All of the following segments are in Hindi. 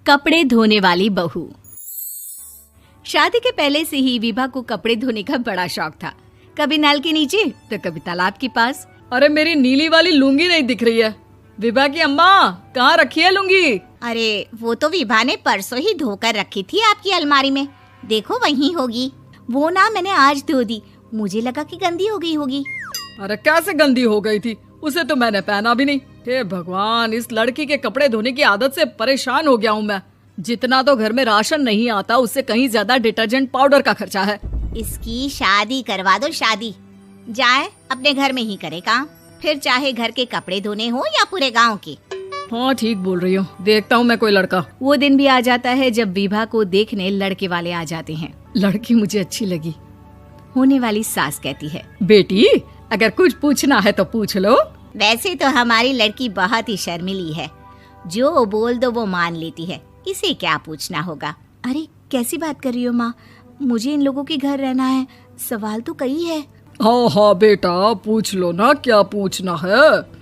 कपड़े धोने वाली बहू। शादी के पहले से ही विभा को कपड़े धोने का बड़ा शौक था। कभी नल के नीचे तो कभी तालाब के पास। अरे मेरी नीली वाली लुंगी नहीं दिख रही है। विभा की अम्मा, कहाँ रखी है लुंगी? अरे वो तो विभा ने परसों ही धोकर रखी थी आपकी अलमारी में, देखो वहीं होगी। वो ना मैंने आज धो दी, मुझे लगा कि गंदी हो गई होगी। अरे कैसे गंदी हो गई थी? उसे तो मैंने पहना भी नहीं। हे भगवान, इस लड़की के कपड़े धोने की आदत से परेशान हो गया हूँ मैं। जितना तो घर में राशन नहीं आता, उससे कहीं ज्यादा डिटर्जेंट पाउडर का खर्चा है। इसकी शादी करवा दो, शादी जाए अपने घर में ही करे काम, फिर चाहे घर के कपड़े धोने हो या पूरे गांव के। हाँ ठीक बोल रही हो, देखता हूँ मैं कोई लड़का। वो दिन भी आ जाता है जब विभा को देखने लड़के वाले आ जाते हैं। लड़की मुझे अच्छी लगी। होने वाली सास कहती है, बेटी अगर कुछ पूछना है तो पूछ लो। वैसे तो हमारी लड़की बहुत ही शर्मीली है, जो बोल दो वो मान लेती है, इसे क्या पूछना होगा। अरे कैसी बात कर रही हो माँ, मुझे इन लोगों के घर रहना है, सवाल तो कई है। हाँ हाँ बेटा, पूछ लो ना, क्या पूछना है।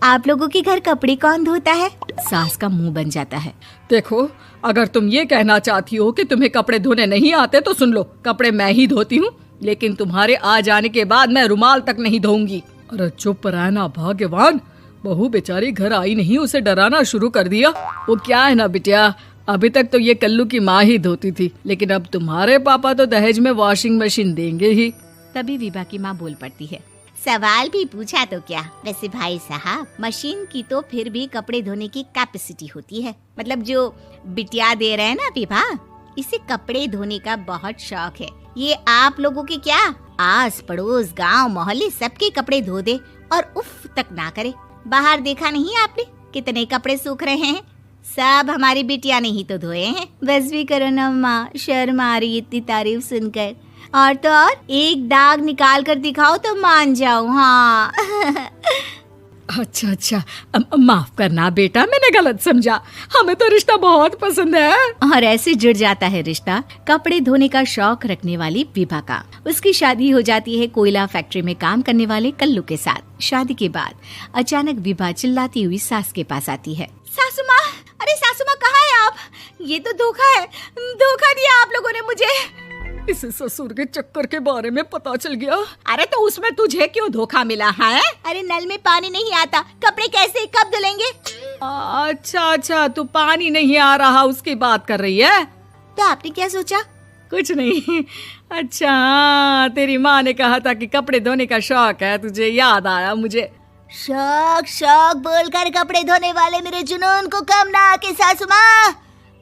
आप लोगों के घर कपड़े कौन धोता है? सास का मुंह बन जाता है। देखो, अगर तुम ये कहना चाहती हो कि तुम्हें कपड़े धोने नहीं आते तो सुन लो, कपड़े मैं ही धोती हूँ, लेकिन तुम्हारे आ जाने के बाद मैं रुमाल तक नहीं धोऊंगी। अरे चुप रहना भाग्यवान, बहू बेचारी घर आई नहीं, उसे डराना शुरू कर दिया। वो क्या है ना बिटिया, अभी तक तो ये कल्लू की माँ ही धोती थी, लेकिन अब तुम्हारे पापा तो दहेज में वॉशिंग मशीन देंगे ही। तभी विभा की माँ बोल पड़ती है, सवाल भी पूछा तो क्या। वैसे भाई साहब, मशीन की तो फिर भी कपड़े धोने की कैपेसिटी होती है। मतलब जो बिटिया दे रहे हैं ना विभा, इसे कपड़े धोने का बहुत शौक है। ये आप लोगों के क्या, आस पड़ोस गांव मोहल्ले सबके कपड़े धो दे और उफ तक ना करे। बाहर देखा नहीं आपने कितने कपड़े सूख रहे हैं? सब हमारी बिटिया ने ही तो धोए हैं। बस भी करो ना माँ, शर्म आ रही इतनी तारीफ सुनकर। और तो और एक दाग निकाल कर दिखाओ तो मान जाओ। हाँ अच्छा, माफ करना बेटा, मैंने गलत समझा। हमें तो रिश्ता बहुत पसंद है। और ऐसे जुड़ जाता है रिश्ता कपड़े धोने का शौक रखने वाली विभा का। उसकी शादी हो जाती है कोयला फैक्ट्री में काम करने वाले कल्लू के साथ। शादी के बाद अचानक विभा चिल्लाती हुई सास के पास आती है। सासू माँ, अरे सासू माँ कहाँ है आप? ये तो धोखा है, धोखा दिया आप लोगों ने मुझे। इसे ससुर के चक्कर के बारे में पता चल गया। अरे तो उसमें तुझे क्यों धोखा मिला है? अरे नल में पानी नहीं आता, कपड़े कैसे कब धुलेंगे? अच्छा, तू पानी नहीं आ रहा उसकी बात कर रही है। तो आपने क्या सोचा? कुछ नहीं। अच्छा, तेरी माँ ने कहा था कि कपड़े धोने का शौक है तुझे, याद आया मुझे। शौक बोलकर कपड़े धोने वाले मेरे जुनून को कम ना आके सासू माँ,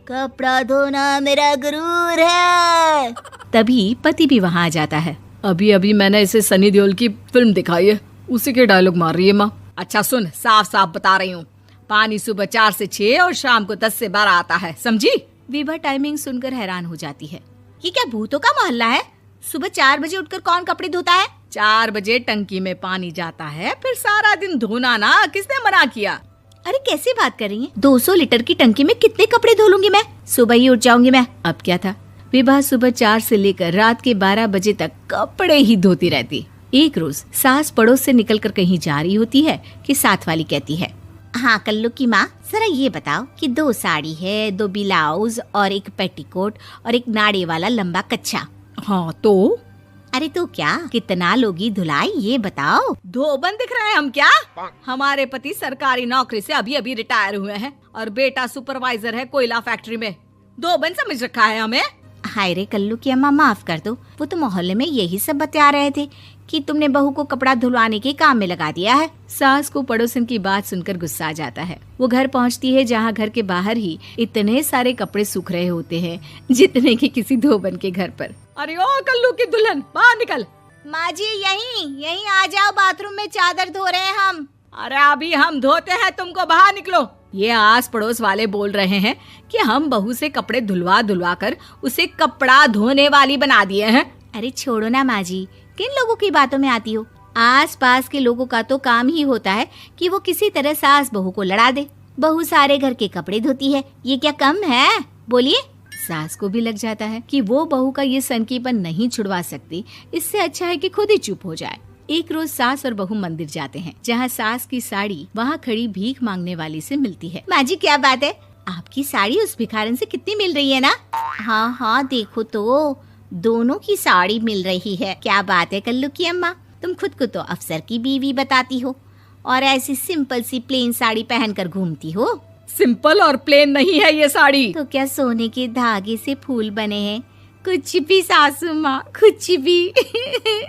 कपड़ा धोना मेरा गुरूर है। तभी पति भी वहाँ आ जाता है। अभी मैंने इसे सनी देओल की फिल्म दिखाई है, उसी के डायलॉग मार रही है माँ। अच्छा सुन, साफ बता रही हूँ, पानी सुबह 4 से 6 और शाम को 10 से 12 आता है, समझी? विभा टाइमिंग सुनकर हैरान हो जाती है। ये क्या भूतों का मोहल्ला है? सुबह 4 बजे उठकर कौन कपड़े धोता है? 4 बजे टंकी में पानी जाता है, फिर सारा दिन धोना ना, किसने मना किया? अरे कैसी बात कर रही हैं? 200 लीटर की टंकी में कितने कपड़े धो लूंगी मैं? सुबह ही उठ जाऊंगी मैं। अब क्या था, विभा सुबह 4 से लेकर रात के 12 बजे तक कपड़े ही धोती रहती। एक रोज सास पड़ोस से निकलकर कहीं जा रही होती है कि साथ वाली कहती है, हाँ कल्लू की माँ, जरा ये बताओ कि 2 साड़ी है, 2 ब्लाउज और एक पेटीकोट और एक नाड़े वाला लंबा कच्छा। हाँ तो? अरे तो क्या, कितना लोगी धुलाई ये बताओ। धोबन दिख रहे हैं हम क्या? हमारे पति सरकारी नौकरी से अभी रिटायर हुए हैं और बेटा सुपरवाइजर है कोयला फैक्ट्री में। धोबन समझ रखा है हमें। हाय रे कल्लू की अम्मा, माफ कर दो, वो तो मोहल्ले में यही सब बता रहे थे कि तुमने बहू को कपड़ा धुलवाने के काम में लगा दिया है। सास को पड़ोसन की बात सुनकर गुस्सा आ जाता है। वो घर पहुंचती है जहां घर के बाहर ही इतने सारे कपड़े सूख रहे होते हैं जितने कि किसी धोबन के घर पर। अरे ओ कल्लू की दुल्हन, बाहर निकल। माँ जी यहीं आ जाओ, बाथरूम में चादर धो रहे हैं हम। अरे अभी हम धोते हैं, तुमको बाहर निकलो। ये आस पड़ोस वाले बोल रहे हैं कि हम बहू से कपड़े धुलवा कर उसे कपड़ा धोने वाली बना दिए हैं। अरे छोड़ो ना माँ जी, किन लोगों की बातों में आती हो? आस पास के लोगों का तो काम ही होता है कि वो किसी तरह सास बहू को लड़ा दे। बहू सारे घर के कपड़े धोती है, ये क्या कम है? बोलिए। सास को भी लग जाता है कि वो बहू का ये सनकीपन नहीं छुड़वा सकती, इससे अच्छा है कि खुद ही चुप हो जाए। एक रोज सास और बहू मंदिर जाते हैं, जहाँ सास की साड़ी वहाँ खड़ी भीख मांगने वाली से मिलती है। माँ जी क्या बात है, आपकी साड़ी उस भिखारन से कितनी मिल रही है ना? हाँ हाँ देखो तो, दोनों की साड़ी मिल रही है। क्या बात है कल्लू की अम्मा, तुम खुद को तो अफसर की बीवी बताती हो और ऐसी सिंपल सी प्लेन साड़ी पहनकर घूमती हो। सिंपल और प्लेन नहीं है ये साड़ी। तो क्या सोने के धागे से फूल बने हैं? कुछ भी सासू माँ, कुछ भी।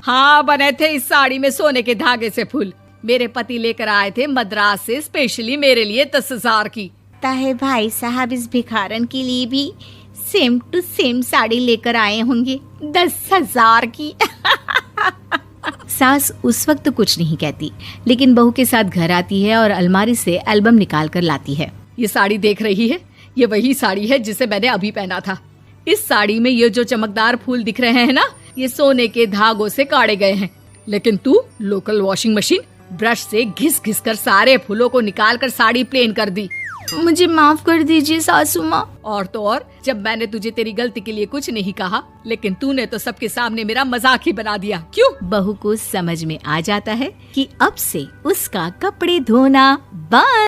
हाँ बने थे इस साड़ी में सोने के धागे से फूल। मेरे पति लेकर आए थे मद्रास से स्पेशली मेरे लिए 10,000 की। ताहे भाई साहब इस भिखारन के लिए भी सेम टू सेम साड़ी लेकर आए होंगे 10,000 की। सास उस वक्त तो कुछ नहीं कहती, लेकिन बहू के साथ घर आती है और अलमारी से एल्बम निकाल कर लाती है। ये साड़ी देख रही है, ये वही साड़ी है जिसे मैंने अभी पहना था। इस साड़ी में ये जो चमकदार फूल दिख रहे हैं ना, ये सोने के धागों से काढ़े गए हैं। लेकिन तू लोकल वॉशिंग मशीन ब्रश से घिस घिस कर सारे फूलों को निकाल कर साड़ी प्लेन कर दी। मुझे माफ कर दीजिए सासू माँ। और तो और, जब मैंने तुझे तेरी गलती के लिए कुछ नहीं कहा, लेकिन तूने तो सबके सामने मेरा मजाक ही बना दिया। क्यों? बहू को समझ में आ जाता है कि अब से उसका कपड़े धोना बंद।